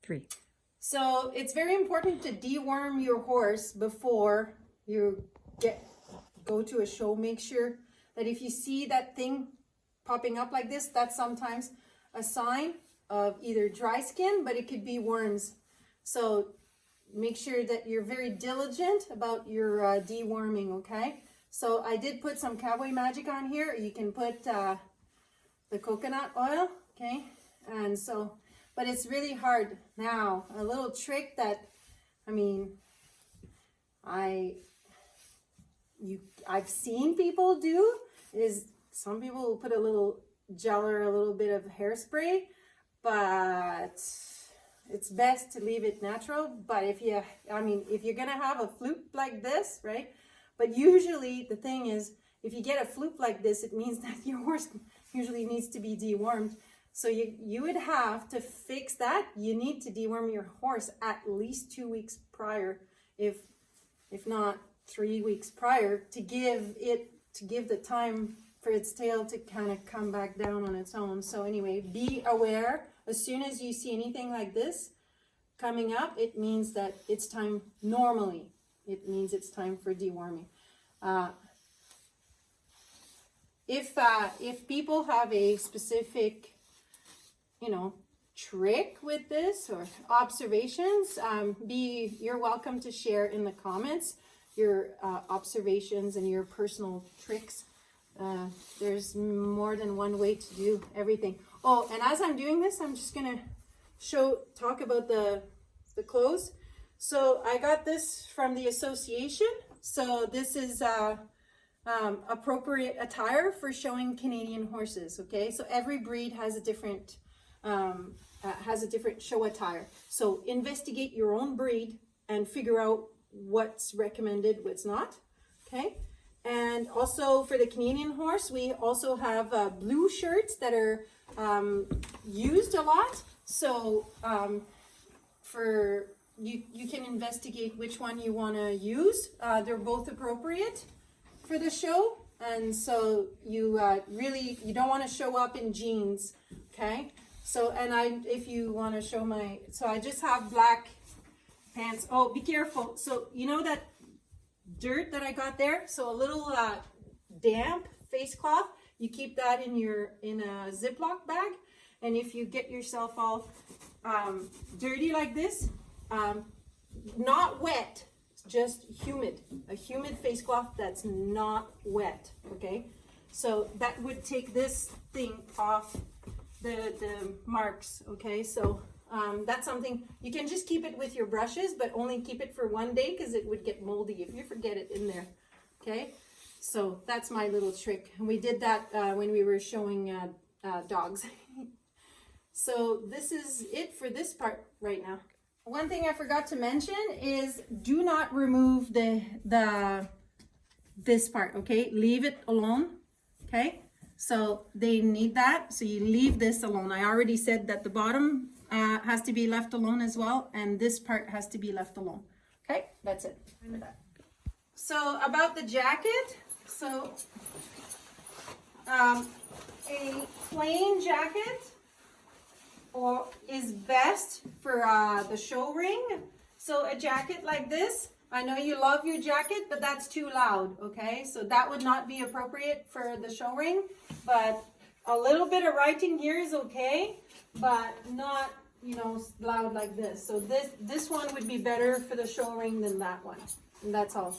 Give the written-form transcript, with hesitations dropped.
3. So it's very important to deworm your horse before you go to a show. Make sure that if you see that thing popping up like this, that's sometimes a sign of either dry skin, but it could be worms. So make sure that you're very diligent about your deworming, okay? So I did put some Cowboy Magic on here. You can put the coconut oil, okay? And so, but it's really hard. Now, a little trick that, I mean, I've seen people do is some people will put a little gel or a little bit of hairspray, but it's best to leave it natural. But if you're gonna have a fluke like this, right? But usually the thing is, if you get a fluke like this, it means that your horse usually needs to be dewormed. So you would have to fix that. You need to deworm your horse at least 2 weeks prior, if not 3 weeks prior, to give the time for its tail to kind of come back down on its own. So anyway, be aware. As soon as you see anything like this coming up, it means that it's time. Normally, it means it's time for deworming. If people have a specific, trick with this or observations, you're welcome to share in the comments your observations and your personal tricks. There's more than one way to do everything. Oh, and as I'm doing this, I'm just gonna talk about the clothes. So I got this from the association. So this is appropriate attire for showing Canadian horses. Okay, so every breed has a different show attire. So investigate your own breed and figure out what's recommended, what's not. Okay, and also for the Canadian horse, we also have blue shirts that are used a lot. So you can investigate which one you want to use. They're both appropriate for the show, and so you don't want to show up in jeans. Okay, so if you want to show I just have black pants. Oh, be careful. So you know that dirt that I got there, so a little damp face cloth, you keep that in a Ziploc bag, and if you get yourself all dirty like this, not wet, just humid, a humid face cloth that's not wet. Okay, so that would take this thing off the marks. Okay, so that's something you can just keep it with your brushes, but only keep it for 1 day because it would get moldy if you forget it in there. Okay, so that's my little trick. We did that when we were showing dogs. So this is it for this part right now. One thing I forgot to mention is do not remove this part. Okay, leave it alone. Okay, so they need that, so you leave this alone. I already said that the bottom has to be left alone as well, and this part has to be left alone. Okay, that's it. So about the jacket, so a plain jacket is best for the show ring. So a jacket like this, I know you love your jacket, but that's too loud. Okay, so that would not be appropriate for the show ring, but a little bit of writing here is okay, but not loud like this. So this one would be better for the show ring than that one, and that's all.